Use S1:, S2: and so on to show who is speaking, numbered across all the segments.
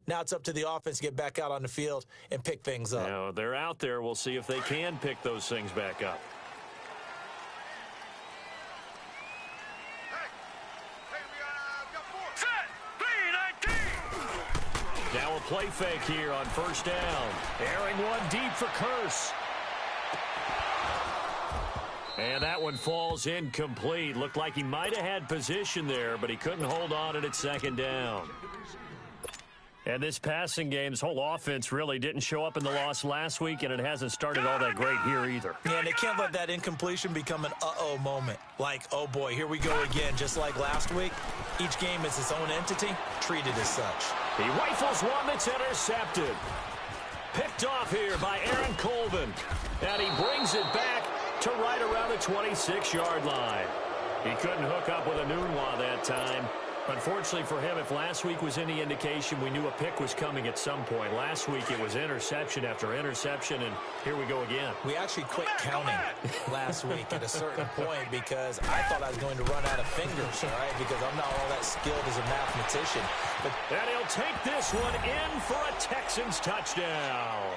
S1: Now it's up to the offense to get back out on the field and pick things up.
S2: Now, they're out there. We'll see if they can pick those things back up. Now a play fake here on first down. Airing one deep for Curse. And that one falls incomplete. Looked like he might have had position there, but he couldn't hold on at second down. And this passing game's whole offense really didn't show up in the loss last week, and it hasn't started all that great here either.
S1: Yeah, and they can't let that incompletion become an uh-oh moment. Like, oh boy, here we go again, just like last week. Each game is its own entity, treated as such.
S2: He rifles one that's intercepted. Picked off here by Aaron Colvin. And he brings it back to right around the 26-yard line. He couldn't hook up with a Nunwa that time. Unfortunately for him, if last week was any indication, we knew a pick was coming at some point. Last week it was interception after interception, and here we go again.
S1: We actually quit counting last week at a certain point because I thought I was going to run out of fingers, all right, because I'm not all that skilled as a mathematician.
S2: And he'll take this one in for a Texans touchdown.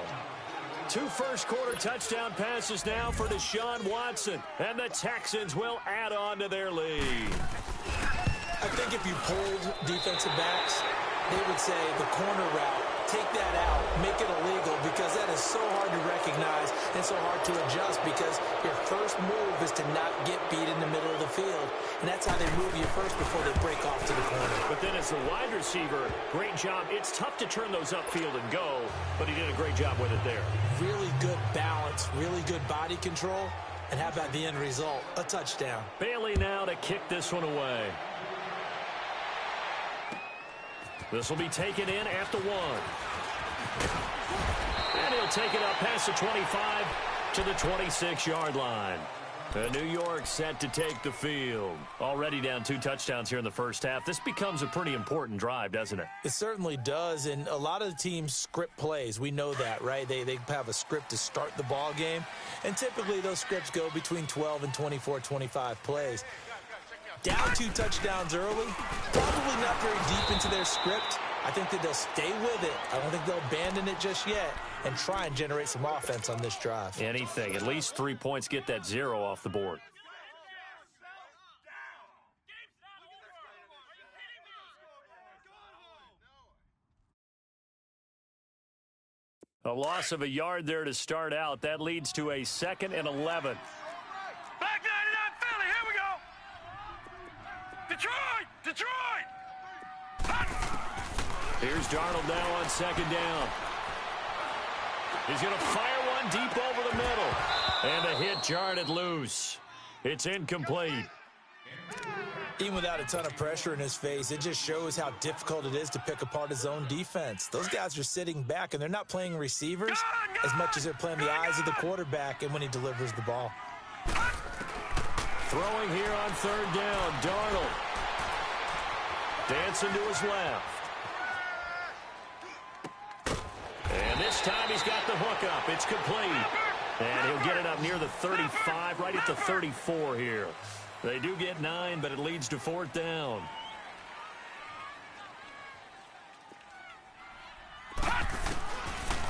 S2: 2 first-quarter touchdown passes now for Deshaun Watson, and the Texans will add on to their lead.
S1: I think if you polled defensive backs, they would say the corner route, take that out, make it illegal, because that is so hard to recognize and so hard to adjust because your first move is to not get beat in the middle of the field. And that's how they move you first before they break off to the corner.
S2: But then as a wide receiver, great job. It's tough to turn those upfield and go, but he did a great job with it there.
S1: Really good balance, really good body control, and how about the end result? A touchdown.
S2: Bailey now to kick this one away. This will be taken in at the 1. And he'll take it up past the 25 to the 26-yard line. New York set to take the field. Already down 2 touchdowns here in the first half. This becomes a pretty important drive, doesn't it?
S1: It certainly does, and a lot of the teams script plays. We know that, right? They have a script to start the ball game, and typically those scripts go between 12 and 24, 25 plays. Down 2 touchdowns early, probably not very deep into their script. I think that they'll stay with it. I don't think they'll abandon it just yet and try and generate some offense on this drive.
S2: Anything. At least 3 points, get that 0 off the board. A loss of a yard there to start out. That leads to a 2nd and 11.
S3: Back 99 Philly, here we go. Detroit!
S2: Here's Darnold now on 2nd down. He's going to fire one deep over the middle. And the hit jarred it loose. It's incomplete.
S1: Even without a ton of pressure in his face, it just shows how difficult it is to pick apart his own defense. Those guys are sitting back, and they're not playing receivers as much as they're playing the eyes of the quarterback and when he delivers the ball.
S2: Throwing here on 3rd down, Darnold. Dancing to his left. And this time he's got the hook up. It's complete. And he'll get it up near the 35, right at the 34 here. They do get 9, but it leads to 4th down.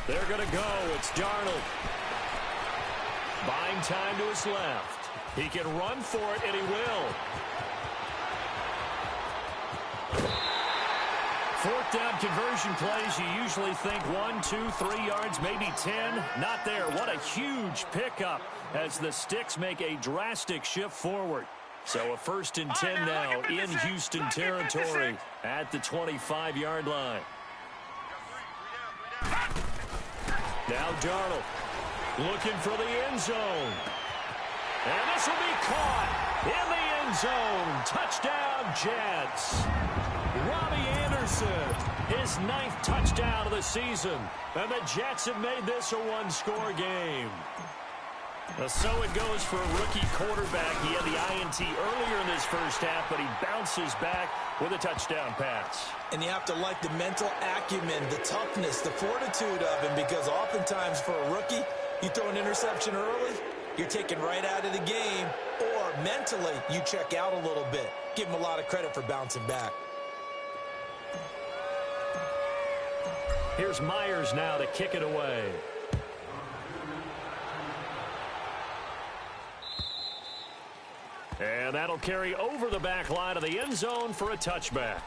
S2: They're going to go. It's Darnold. Buying time to his left. He can run for it, and he will. 4th down conversion plays, you usually think 1, 2, 3 yards, maybe 10. Not there. What a huge pickup as the Sticks make a drastic shift forward. So a 1st and 10 now in Houston territory at the 25-yard line. Now Darnold looking for the end zone. And this will be caught in the end zone. Touchdown, Jets. Robbie Anderson, his 9th touchdown of the season. And the Jets have made this a 1-score game. So it goes for a rookie quarterback. He had the INT earlier in this first half, but he bounces back with a touchdown pass.
S1: And you have to like the mental acumen, the toughness, the fortitude of him, because oftentimes for a rookie, you throw an interception early, you're taken right out of the game, or mentally you check out a little bit. Give him a lot of credit for bouncing back.
S2: Here's Myers now to kick it away. And that'll carry over the back line of the end zone for a touchback.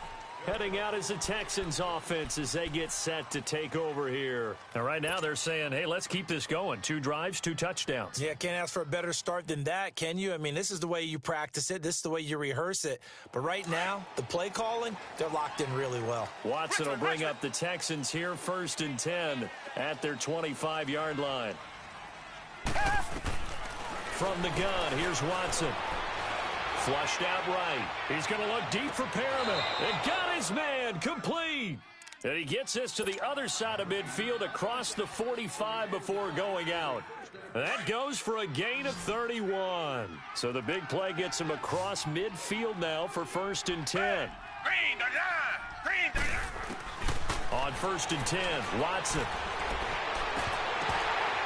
S2: Heading out is the Texans offense as they get set to take over here. And right now they're saying, hey, let's keep this going. 2 drives, 2 touchdowns.
S1: Yeah, can't ask for a better start than that, can you? I mean, this is the way you practice it. This is the way you rehearse it. But right now, the play calling, they're locked in really well.
S2: Watson will bring up the Texans here, 1st and 10 at their 25-yard line. From the gun, here's Watson. Flushed out right. He's going to look deep for Perriman. And got his man complete. And he gets this to the other side of midfield across the 45 before going out. That goes for a gain of 31. So the big play gets him across midfield now for 1st and 10. On 1st and 10, Watson.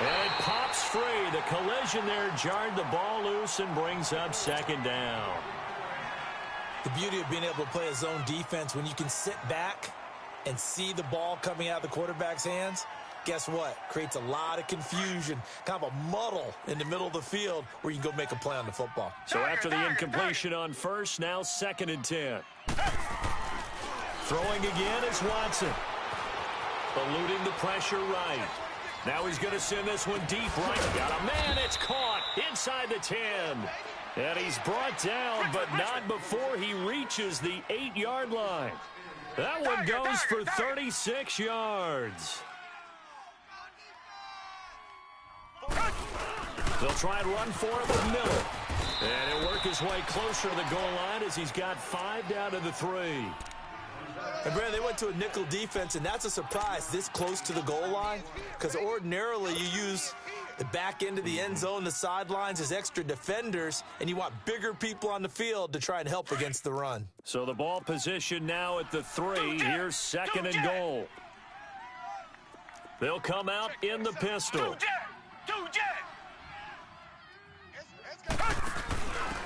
S2: And it pops free. The collision there jarred the ball loose and brings up 2nd down.
S1: The beauty of being able to play a zone defense when you can sit back and see the ball coming out of the quarterback's hands, guess what? Creates a lot of confusion, kind of a muddle in the middle of the field where you can go make a play on the football.
S2: So after the incompletion on 1st, now 2nd and 10. Throwing again is Watson. Eluding the pressure right. Now he's going to send this one deep right. Got a man. It's caught inside the 10. And he's brought down, but not before he reaches the 8-yard line. That one goes for 36 yards. They'll try and run for it with Miller. And he'll work his way closer to the goal line as he's got 5 down to the 3.
S1: And, Brandon, they went to a nickel defense, and that's a surprise this close to the goal line because ordinarily you use the back end of the end zone, the sidelines as extra defenders, and you want bigger people on the field to try and help against the run.
S2: So the ball position now at the 3. Here's 2nd and goal. They'll come out in the pistol.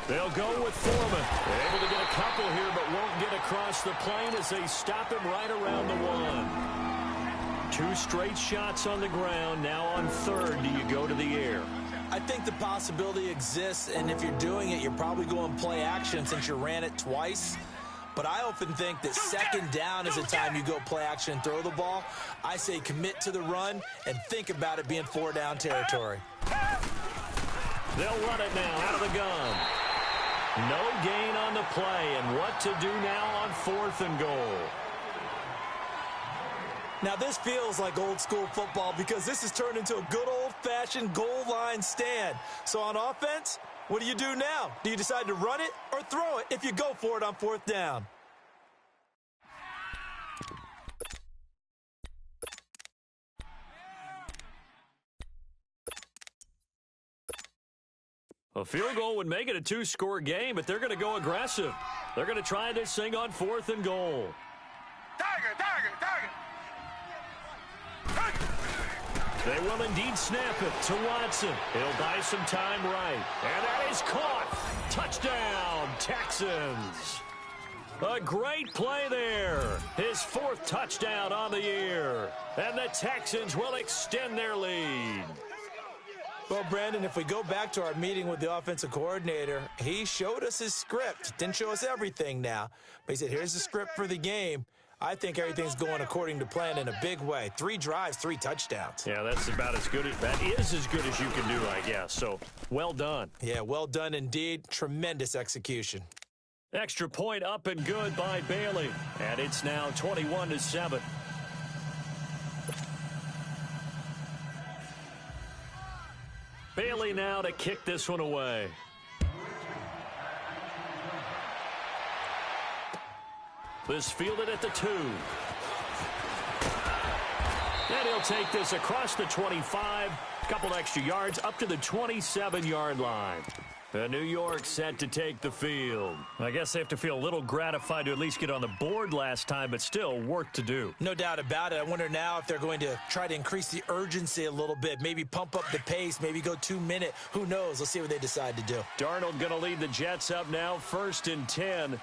S2: They'll go with Foreman. They're able to get a couple here, but won't get across the plane as they stop him right around the 1. 2 straight shots on the ground. Now on 3rd, do you go to the air?
S1: I think the possibility exists, and if you're doing it, you're probably going play action since you ran it twice. But I often think that 2nd down is the time you go play action and throw the ball. I say commit to the run and think about it being 4-down territory.
S2: They'll run it now out of the gun. No gain on the play, and what to do now on 4th and goal.
S1: Now, this feels like old-school football because this has turned into a good old-fashioned goal line stand. So on offense, what do you do now? Do you decide to run it or throw it if you go for it on 4th down?
S2: A field goal would make it a 2-score game, but they're going to go aggressive. They're going to try this thing on 4th and goal. They will indeed snap it to Watson. He'll buy some time right. And that is caught. Touchdown, Texans. A great play there. His 4th touchdown on the year. And the Texans will extend their lead.
S1: Well, Brandon, if we go back to our meeting with the offensive coordinator, he showed us his script. Didn't show us everything now. But he said, here's the script for the game. I think everything's going according to plan in a big way. 3 drives, 3 touchdowns.
S2: Yeah, that's about as good. That is as good as you can do, I guess. So, well done.
S1: Yeah, well done indeed. Tremendous execution.
S2: Extra point up and good by Bailey. And it's now 21-7. Bailey now to kick this one away. This fielded at the 2. And he'll take this across the 25. A couple extra yards up to the 27-yard line. New York set to take the field. I guess they have to feel a little gratified to at least get on the board last time, but still work to do.
S1: No doubt about it. I wonder now if they're going to try to increase the urgency a little bit, maybe pump up the pace, maybe go 2-minute. Who knows? Let's see what they decide to do.
S2: Darnold going to lead the Jets up now, 1st and 10.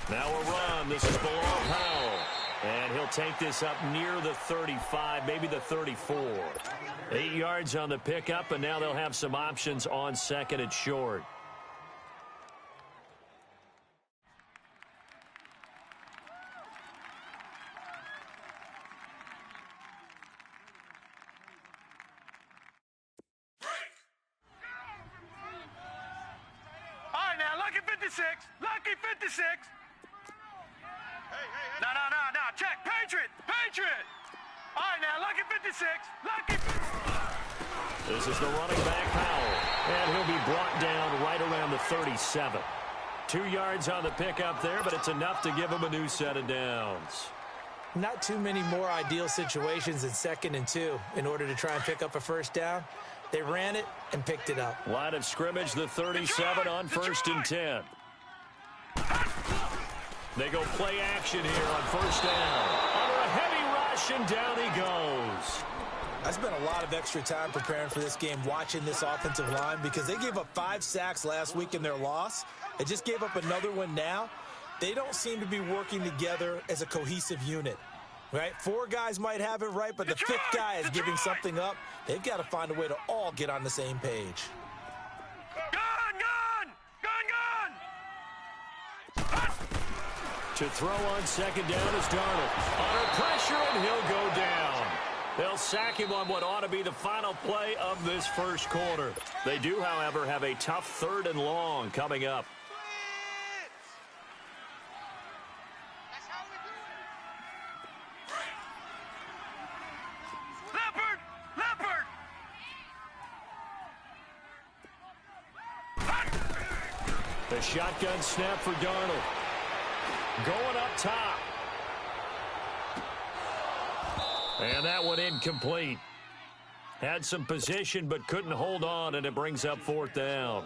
S2: Now a run. down. This is below Powell. And he'll take this up near the 35, maybe the 34. 8 yards on the pickup, and now they'll have some options on second and short.
S3: All right, now, lucky 56. Lucky 56. No. Check. Patriot. All right, now, lucky 56. Lucky.
S2: This is the running back, Powell. And he'll be brought down right around the 37. 2 yards on the pickup there, but it's enough to give him a new set of downs.
S1: Not too many more ideal situations in 2nd and 2 in order to try and pick up a first down. They ran it and picked it up.
S2: Line of scrimmage, the 37 on 1st and 10. They go play action here on 1st down. Under a heavy rush, and down he goes.
S1: I spent a lot of extra time preparing for this game watching this offensive line because they gave up 5 sacks last week in their loss. They just gave up another one now. They don't seem to be working together as a cohesive unit, right? 4 guys might have it right, but the 5th guy is giving something up. They've got to find a way to all get on the same page.
S2: To throw on 2nd down is Darnold. Under pressure, and he'll go down. They'll sack him on what ought to be the final play of this first quarter. They do, however, have a tough 3rd and long coming up. The shotgun snap for Darnold. Going up top. And that one incomplete. Had some position but couldn't hold on, and it brings up 4th down.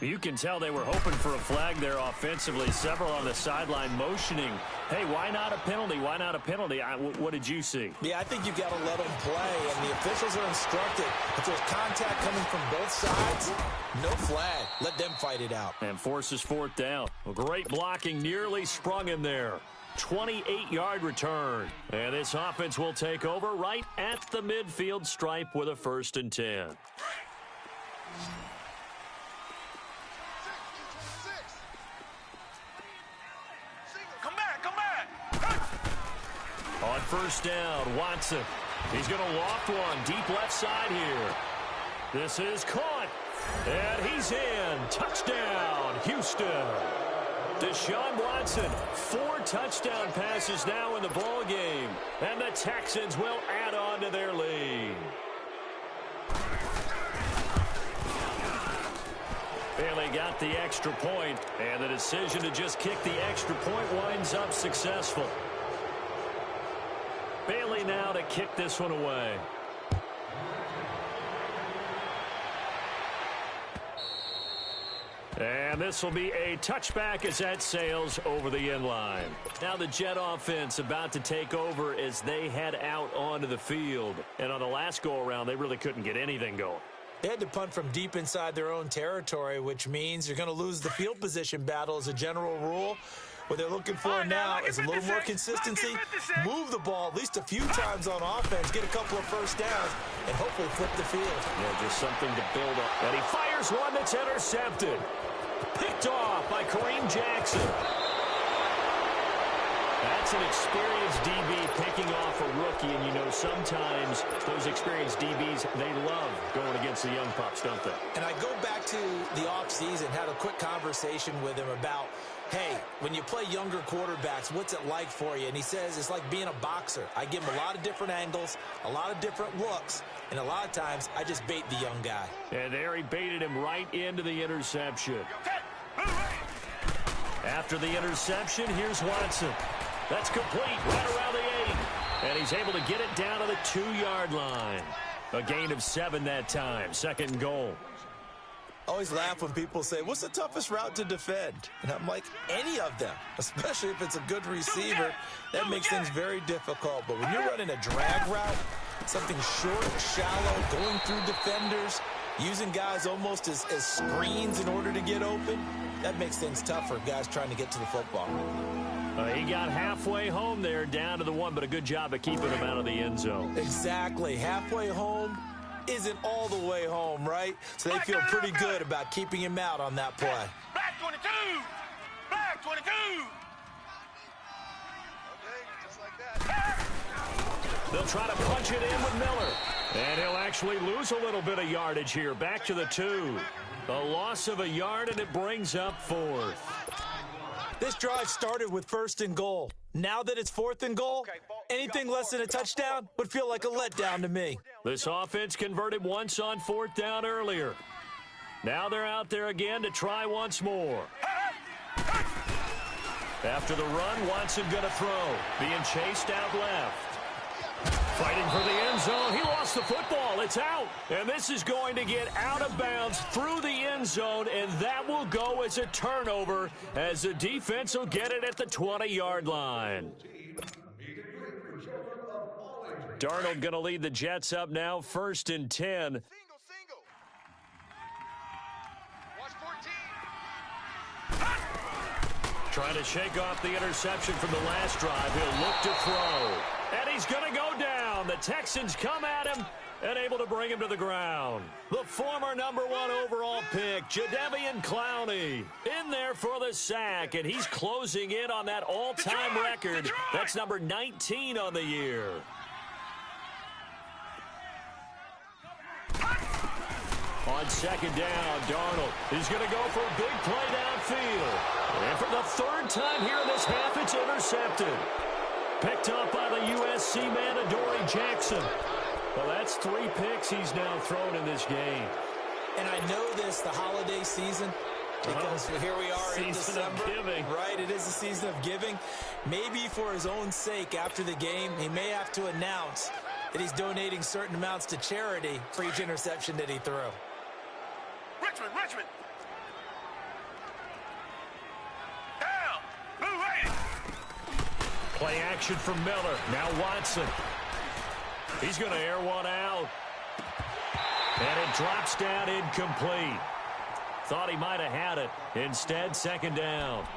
S2: You can tell they were hoping for a flag there offensively. Several on the sideline motioning, hey, why not a penalty? Why not a penalty? What did you see?
S1: Yeah, I think you've got to let them play, and the officials are instructed. If there's contact coming from both sides, no flag. Let them fight it out.
S2: And forces 4th down. Well, great blocking, nearly sprung him there. 28-yard return. And this offense will take over right at the midfield stripe with a 1st and 10. On 1st down, Watson. He's going to loft one deep left side here. This is caught. And he's in. Touchdown, Houston. Deshaun Watson, 4 touchdown passes now in the ball game. And the Texans will add on to their lead. Bailey got the extra point, and the decision to just kick the extra point winds up successful. Bailey now to kick this one away. And this will be a touchback as that sails over the end line. Now the Jet offense about to take over as they head out onto the field. And on the last go-around, they really couldn't get anything going.
S1: They had to punt from deep inside their own territory, which means you're going to lose the field position battle as a general rule. What they're looking for now is a little more consistency, move the ball at least a few times on offense, get a couple of first downs, and hopefully flip the field.
S2: Yeah, just something to build up. And he fires one that's intercepted. Picked off by Kareem Jackson. That's an experienced DB picking off a rookie, and you know sometimes those experienced DBs, they love going against the young pups, don't they?
S1: And I go back to the offseason, had a quick conversation with him about, hey, when you play younger quarterbacks, what's it like for you? And he says it's like being a boxer. I give him a lot of different angles, a lot of different looks, and a lot of times I just bait the young guy.
S2: And there he baited him right into the interception. After the interception, here's Watson. That's complete right around the 8. And he's able to get it down to the 2-yard line. A gain of 7 that time. 2nd and goal.
S1: I always laugh when people say, what's the toughest route to defend? And I'm like, any of them, especially if it's a good receiver. That makes things very difficult. But when you're running a drag route, something short, shallow, going through defenders, using guys almost as screens in order to get open, that makes things tough for guys trying to get to the football.
S2: He got halfway home there, down to the 1, but a good job of keeping him out of the end zone.
S1: Exactly. Halfway home isn't all the way home, right? So they feel pretty good about keeping him out on that play.
S3: Black 22! Black 22! Okay, just like that.
S2: They'll try to punch it in with Miller. And he'll actually lose a little bit of yardage here. Back to the 2. A loss of a yard, and it brings up 4th.
S1: This drive started with 1st and goal. Now that it's 4th and goal, anything less than a touchdown would feel like a letdown to me.
S2: This offense converted once on 4th down earlier. Now they're out there again to try once more. After the run, Watson going to throw. Being chased out left. Fighting for the end zone. He lost the football. It's out. And this is going to get out of bounds through the end zone, and that will go as a turnover as the defense will get it at the 20-yard line. Darnold going to lead the Jets up now, 1st and 10.
S3: Single. Watch 14.
S2: Trying to shake off the interception from the last drive. He'll look to throw. And he's going to go down. The Texans come at him and able to bring him to the ground. The former #1 overall pick, Jadeveon Clowney, in there for the sack, and he's closing in on that all-time record. That's number 19 on the year. On 2nd down, Darnold is going to go for a big play downfield. And for the 3rd time here in this half, it's intercepted. Picked up by the USC man, Adoree Jackson. Well, that's 3 picks he's now thrown in this game.
S1: And I know this, the holiday season, because here we are in December.
S2: Season of giving.
S1: Right, it is the season of giving. Maybe for his own sake after the game, he may have to announce that he's donating certain amounts to charity for each interception that he threw.
S3: Richmond. Down. Move right.
S2: Play action from Miller. Now Watson. He's going to air one out. And it drops down incomplete. Thought he might have had it. Instead, 2nd down.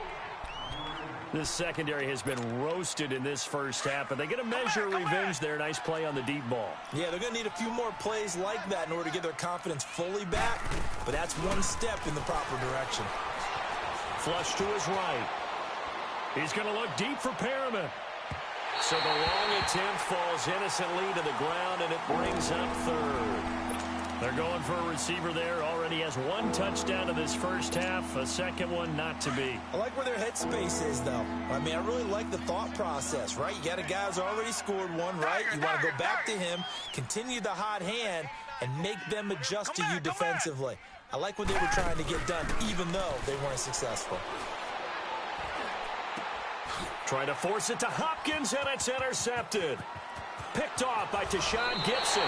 S2: This secondary has been roasted in this first half, but they get a measure of revenge there. Nice play on the deep ball.
S1: Yeah, they're going to need a few more plays like that in order to get their confidence fully back, but that's one step in the proper direction.
S2: Flush to his right. He's going to look deep for Perriman. So the long attempt falls innocently to the ground, and it brings up 3rd. They're going for a receiver there. Already has 1 touchdown in this first half. A 2nd one not to be.
S1: I like where their headspace is, though. I mean, I really like the thought process, right? You got a guy who's already scored 1, right? You want to go back to him, continue the hot hand, and make them adjust to you defensively. I like what they were trying to get done, even though they weren't successful.
S2: Trying to force it to Hopkins, and it's intercepted. Picked off by Tashawn Gibson.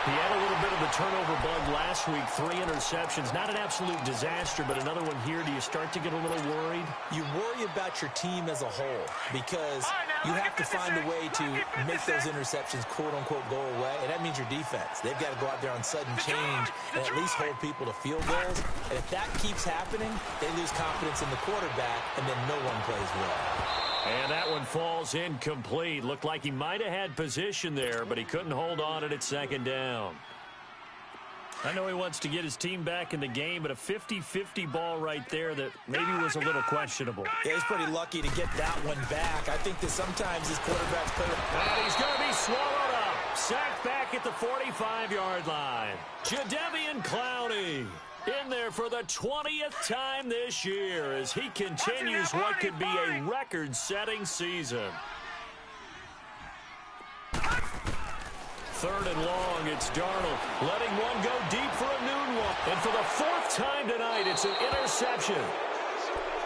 S2: He had a little bit of a turnover bug last week, 3 interceptions. Not an absolute disaster, but another one here. Do you start to get a little worried?
S1: You worry about your team as a whole because you have to find a way to make those interceptions quote-unquote go away, and that means your defense. They've got to go out there on sudden change and at least hold people to field goals. And if that keeps happening, they lose confidence in the quarterback, and then no one plays well.
S2: And that one falls incomplete. Looked like he might have had position there, but he couldn't hold on it at 2nd down. I know he wants to get his team back in the game, but a 50-50 ball right there that maybe was a little questionable.
S1: Yeah, he's pretty lucky to get that one back. I think that sometimes his quarterbacks play.
S2: And he's going to be swallowed up. Sacked back at the 45-yard line. Jadeveon Clowney in there for the 20th time this year as he continues what could be a record-setting season. 3rd and long, it's Darnold letting one go deep for a noon one. And for the 4th time tonight, it's an interception.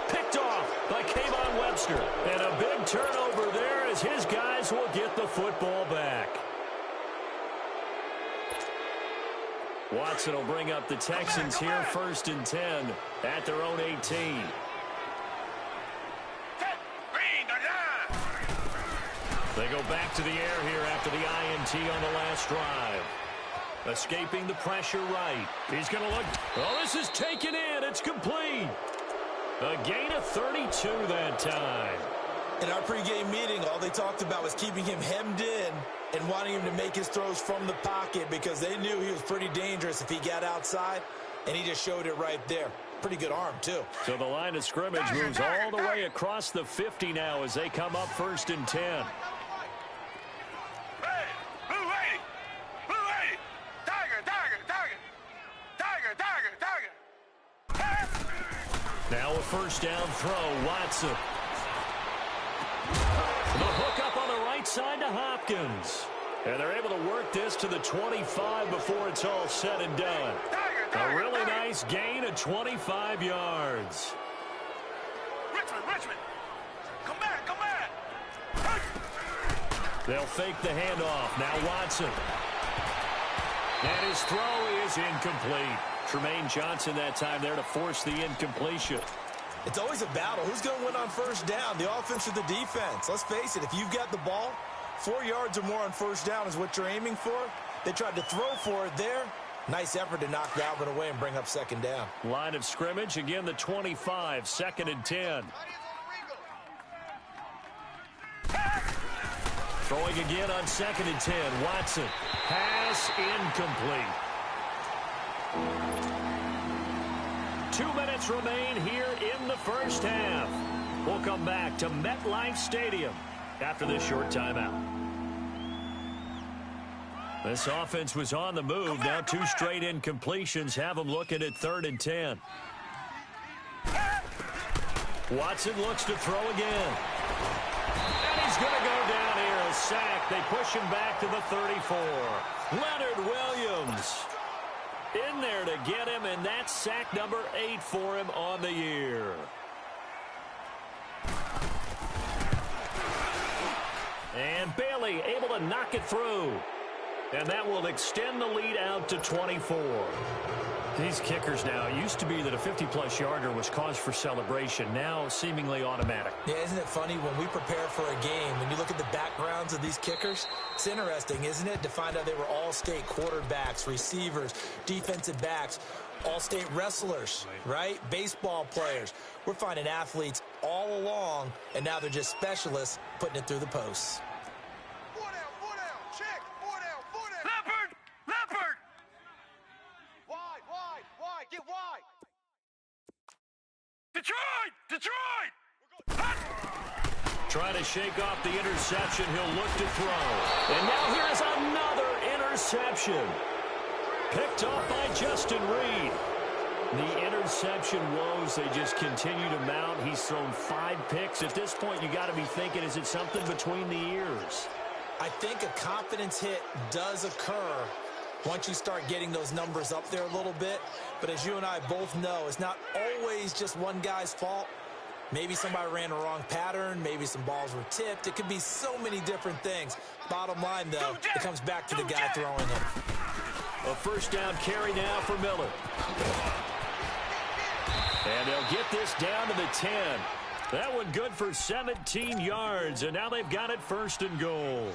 S2: Picked off by Kayvon Webster. And a big turnover there as his guys will get the football back. Watson will bring up the Texans here, 1st and 10 at their own 18. They go back to the air here after the INT on the last drive. Escaping the pressure right. He's going to look. Oh, this is taken in. It's complete. A gain of 32 that time.
S1: In our pregame meeting, all they talked about was keeping him hemmed in and wanting him to make his throws from the pocket because they knew he was pretty dangerous if he got outside, and he just showed it right there. Pretty good arm, too.
S2: So the line of scrimmage moves all the way across the 50 now as they come up 1st and 10. Now a first down throw, Watson. The hook up on the right side to Hopkins. And they're able to work this to the 25 before it's all said and done. A really nice gain of 25 yards.
S3: Richmond, come back.
S2: They'll fake the handoff. Now Watson. And his throw is incomplete. Tremaine Johnson that time there to force the incompletion.
S1: It's always a battle. Who's going to win on first down, the offense or the defense? Let's face it, if you've got the ball, 4 yards or more on first down is what you're aiming for. They tried to throw for it there. Nice effort to knock Dalvin away and bring up second down.
S2: Line of scrimmage, again the 25, 2nd and 10. Throwing again on 2nd and 10. Watson. Pass incomplete. 2 minutes remain here in the first half. We'll come back to MetLife Stadium after this short timeout. This offense was on the move. Now 2 straight incompletions have them looking at 3rd and 10. Watson looks to throw again. And he's going to go down here. A sack. They push him back to the 34. Leonard Williams in there to get him, and that's sack number 8 for him on the year. And Bailey able to knock it through. And that will extend the lead out to 24. These kickers now, it used to be that a 50-plus yarder was cause for celebration. Now seemingly automatic.
S1: Yeah, isn't it funny when we prepare for a game, when you look at the backgrounds of these kickers, it's interesting, isn't it, to find out they were all-state quarterbacks, receivers, defensive backs, all-state wrestlers, right? Baseball players. We're finding athletes all along, and now they're just specialists putting it through the posts.
S3: Detroit!
S2: Trying to shake off the interception. He'll look to throw. And now here's another interception. Picked off by Justin Reed. The interception woes, they just continue to mount. He's thrown 5 picks. At this point, you got to be thinking, is it something between the ears?
S1: I think a confidence hit does occur once you start getting those numbers up there a little bit. But as you and I both know, it's not always just one guy's fault. Maybe somebody ran a wrong pattern. Maybe some balls were tipped. It could be so many different things. Bottom line, though, it comes back to the guy throwing them.
S2: A first down carry now for Miller. And they'll get this down to the 10. That one good for 17 yards, and now they've got it 1st and goal.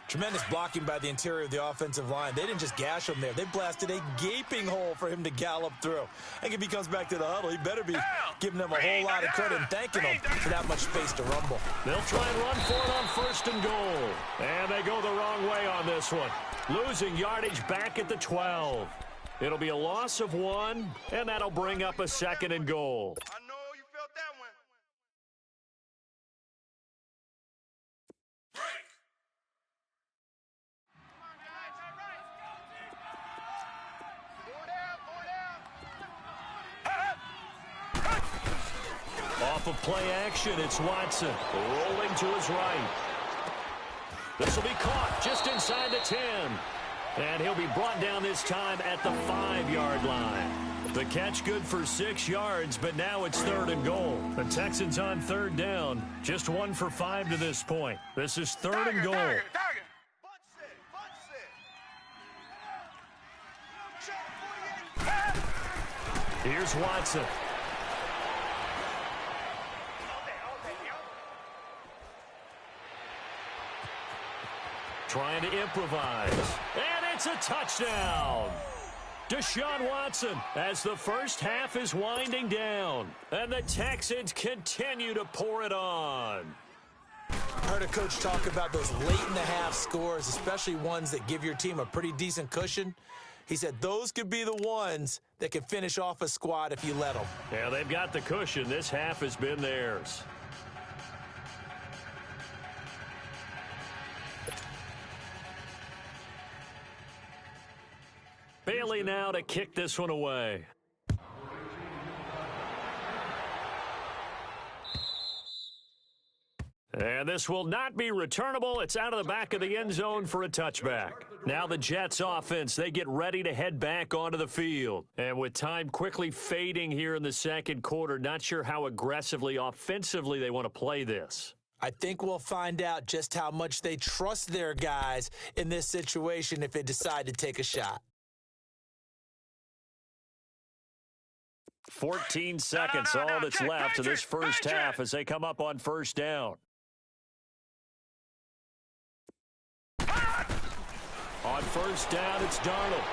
S1: Tremendous blocking by the interior of the offensive line. They didn't just gash him there. They blasted a gaping hole for him to gallop through. I think if he comes back to the huddle, he better be giving them a whole lot of credit and thanking them for that much space to rumble.
S2: They'll try and run for it on 1st and goal. And they go the wrong way on this one. Losing yardage back at the 12. It'll be a loss of 1, and that'll bring up a 2nd and goal.
S3: I know you felt that one.
S2: Off of play action, it's Watson rolling to his right. This will be caught just inside the 10. And he'll be brought down this time at the 5-yard line. The catch good for 6 yards, but now it's 3rd and goal. The Texans on 3rd down, just 1 for 5 to this point. This is 3rd and goal. Here's Watson. Trying to improvise. And It's a touchdown. Deshaun Watson as the first half is winding down. And the Texans continue to pour it on.
S1: Heard a coach talk about those late-in-the-half scores, especially ones that give your team a pretty decent cushion. He said those could be the ones that can finish off a squad if you let them.
S2: Yeah, they've got the cushion. This half has been theirs. Bailey now to kick this one away. And this will not be returnable. It's out of the back of the end zone for a touchback. Now the Jets offense, they get ready to head back onto the field. And with time quickly fading here in the second quarter, not sure how aggressively, offensively they want to play this.
S1: I think we'll find out just how much they trust their guys in this situation if they decide to take a shot.
S2: 14 seconds, all that's left of this first half as they come up on first down. On first down, it's Darnold.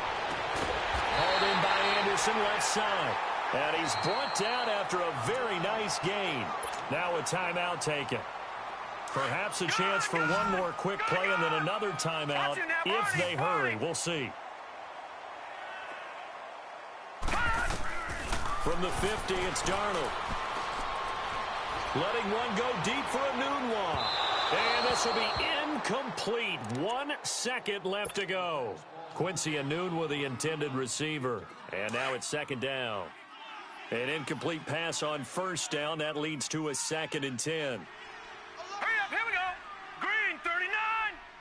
S2: Hauled in by Anderson, left side. And he's brought down after a very nice gain. Now a timeout taken. Perhaps a chance for one more quick play and then another timeout if they hurry. We'll see. From the 50, it's Darnold. Letting one go deep for a noon walk. And this will be incomplete. 1 second left to go. Quincy Anoon with the intended receiver. And now it's second down. An incomplete pass on first down. That leads to a 2nd and 10.
S3: Hurry up, here we go. Green 39.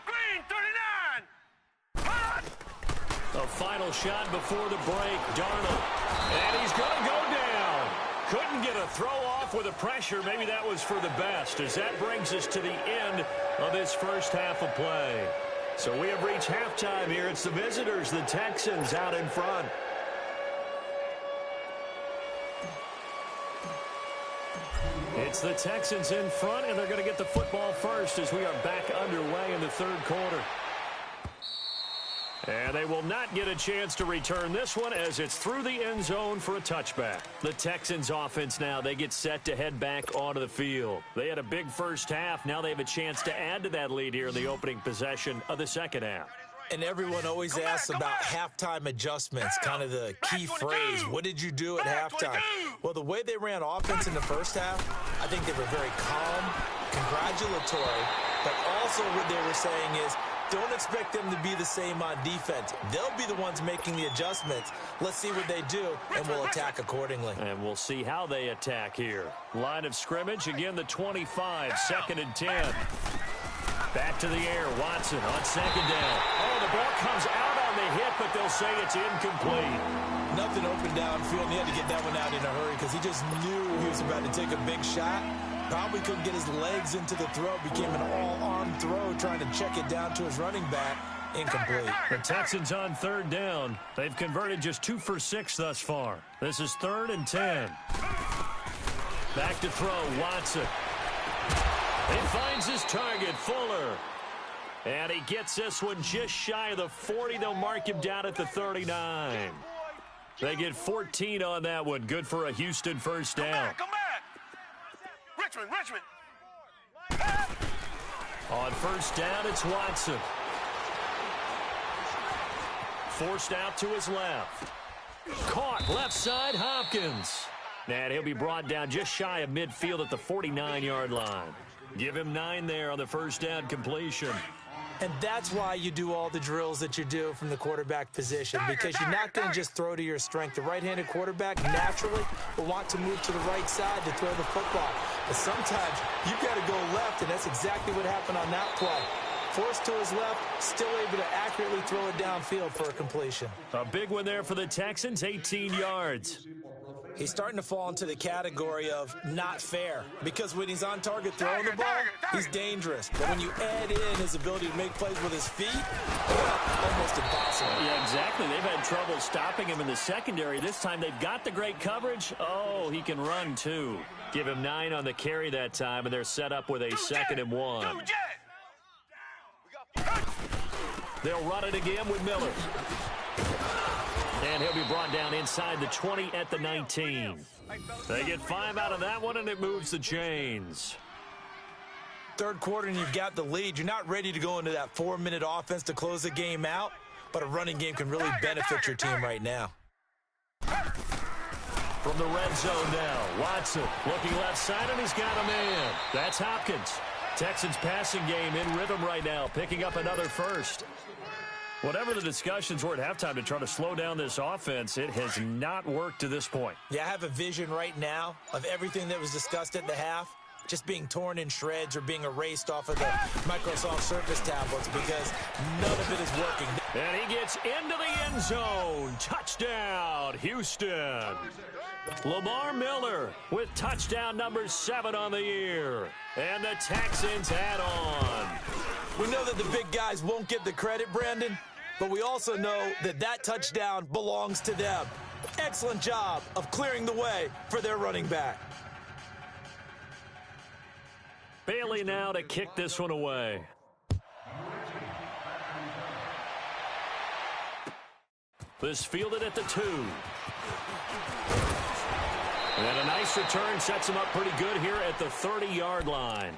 S3: Green 39.
S2: A final shot before the break. Darnold. And he's going to go down. Couldn't get a throw off with the pressure. Maybe that was for the best, as that brings us to the end of this first half of play. So we have reached halftime here. It's the visitors, the Texans, out in front. It's the Texans in front, and they're going to get the football first as we are back underway in the third quarter. And they will not get a chance to return this one as it's through the end zone for a touchback. The Texans offense now, they get set to head back onto the field. They had a big first half. Now they have a chance to add to that lead here in the opening possession of the second half.
S1: And everyone always asks about halftime adjustments, kind of the key phrase. What did you do at halftime? Well, the way they ran offense in the first half, I think they were very calm, congratulatory, but also what they were saying is, don't expect them to be the same on defense. They'll be the ones making the adjustments. Let's see what they do, and we'll attack accordingly.
S2: And we'll see how they attack here. Line of scrimmage, again, the 25, 2nd and 10. Back to the air, Watson on second down. Oh, the ball comes out on the hit, but they'll say it's incomplete.
S1: Nothing open downfield, and he had to get that one out in a hurry because he just knew he was about to take a big shot. Probably couldn't get his legs into the throw. Became an all-arm throw, trying to check it down to his running back. Incomplete.
S2: The Texans on third down. They've converted just 2 for 6 thus far. This is 3rd and 10. Back to throw, Watson. He finds his target, Fuller. And he gets this one just shy of the 40. They'll mark him down at the 39. They get 14 on that one. Good for a Houston first down.
S3: Come back. Richmond.
S2: On first down, it's Watson. Forced out to his left. Caught left side, Hopkins. And he'll be brought down just shy of midfield at the 49-yard line. Give him 9 there on the first down completion.
S1: And that's why you do all the drills that you do from the quarterback position, because you're not going to just throw to your strength. The right-handed quarterback naturally will want to move to the right side to throw the football. But sometimes you've got to go left, and that's exactly what happened on that play. Forced to his left, still able to accurately throw it downfield for a completion.
S2: A big one there for the Texans, 18 yards.
S1: He's starting to fall into the category of not fair, because when he's on target throwing the ball, he's dangerous. But when you add in his ability to make plays with his feet, almost impossible.
S2: Yeah, exactly. They've had trouble stopping him in the secondary. This time they've got the great coverage. Oh, he can run too. Give him 9 on the carry that time, and they're set up with a 2nd and 1. They'll run it again with Miller. And he'll be brought down inside the 20 at the 19. They get 5 out of that one, and it moves the chains.
S1: Third quarter, and you've got the lead. You're not ready to go into that 4-minute offense to close the game out, but a running game can really benefit your team right now.
S2: From the red zone now, Watson looking left side, and he's got a man. That's Hopkins. Texans passing game in rhythm right now, picking up another first. Whatever the discussions were at halftime to try to slow down this offense, it has not worked to this point.
S1: Yeah, I have a vision right now of everything that was discussed at the half just being torn in shreds or being erased off of the Microsoft Surface tablets because none of it is working.
S2: And he gets into the end zone. Touchdown, Houston. Lamar Miller with touchdown number 7 on the year. And the Texans add on.
S1: We know that the big guys won't get the credit, Brandon, but we also know that that touchdown belongs to them. Excellent job of clearing the way for their running back.
S2: Bailey now to kick this one away. This fielded at the 2. And a nice return sets him up pretty good here at the 30-yard line.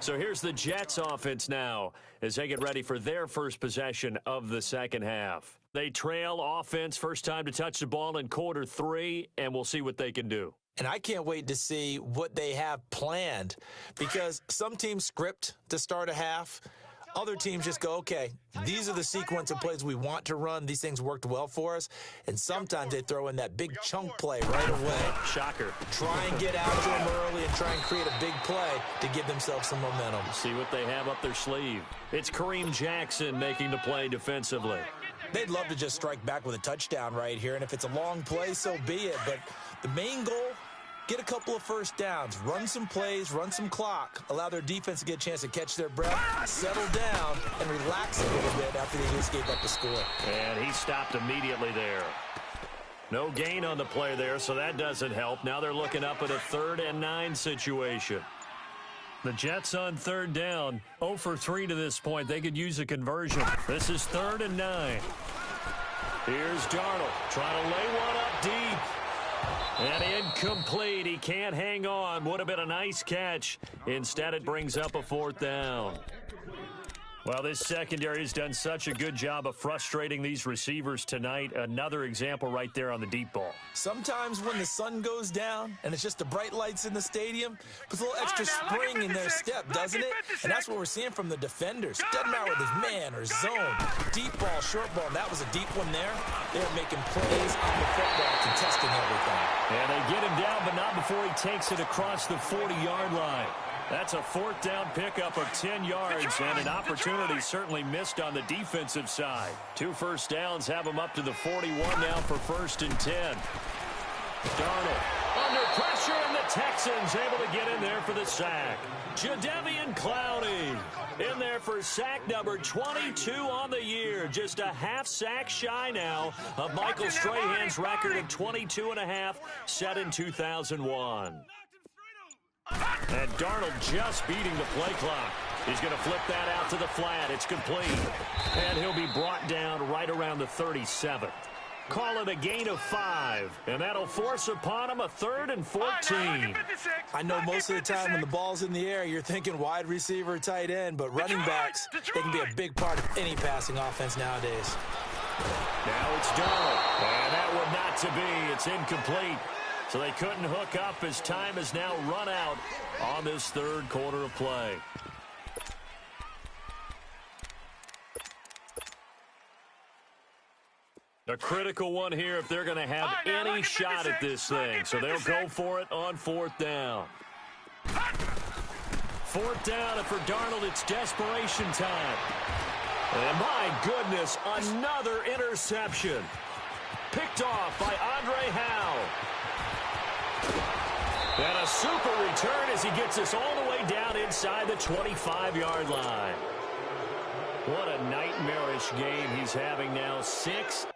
S2: So here's the Jets offense now as they get ready for their first possession of the second half. They trail offense first time to touch the ball in quarter 3, and we'll see what they can do.
S1: And I can't wait to see what they have planned because some teams script to start a half. Other teams just go, okay, these are the sequence of plays we want to run. These things worked well for us. And sometimes they throw in that big chunk play right away.
S2: Shocker.
S1: Try and get out to them early and try and create a big play to give themselves some momentum.
S2: See what they have up their sleeve. It's Kareem Jackson making the play defensively.
S1: They'd love to just strike back with a touchdown right here. And if it's a long play, so be it. But the main goal, get a couple of first downs, run some plays, run some clock, allow their defense to get a chance to catch their breath, settle down, and relax a little bit after they just gave up the score.
S2: And he stopped immediately there. No gain on the play there, so that doesn't help. Now they're looking up at a 3rd and 9 situation. The Jets on 3rd down, 0 for 3 to this point. They could use a conversion. This is 3rd and 9. Here's Darnold trying to lay one up deep. And incomplete. He can't hang on. Would have been a nice catch. Instead, it brings up a 4th down. Well, this secondary has done such a good job of frustrating these receivers tonight. Another example right there on the deep ball.
S1: Sometimes when the sun goes down and it's just the bright lights in the stadium, puts a little extra spring in their step, doesn't it? And that's what we're seeing from the defenders. Doesn't matter whether it's man or zone, deep ball, short ball. And that was a deep one there. They're making plays on the football, contesting everything.
S2: And they get him down, but not before he takes it across the 40-yard line. That's a 4th down pickup of 10 yards and an opportunity certainly missed on the defensive side. 2 first downs have him up to the 41 now for 1st and 10. Darnold under pressure, and the Texans able to get in there for the sack. Jadeveon Clowney in there for sack number 22 on the year. Just a half sack shy now of Michael Strahan's record of 22.5 set in 2001. And Darnold just beating the play clock. He's going to flip that out to the flat. It's complete. And he'll be brought down right around the 37. Call it a gain of 5. And that'll force upon him a 3rd and 14.
S1: I know most of the time when the ball's in the air, you're thinking wide receiver, tight end, but running backs, they can be a big part of any passing offense nowadays.
S2: Now it's Darnold. And that would not to be. It's incomplete. So they couldn't hook up as time has now run out on this 3rd quarter of play. A critical one here if they're going to have any shot at this thing. So they'll go for it on 4th down. 4th down, and for Darnold, it's desperation time. And my goodness, another interception. Picked off by Andre Howe. And a super return as he gets us all the way down inside the 25-yard line. What a nightmarish game he's having now. 6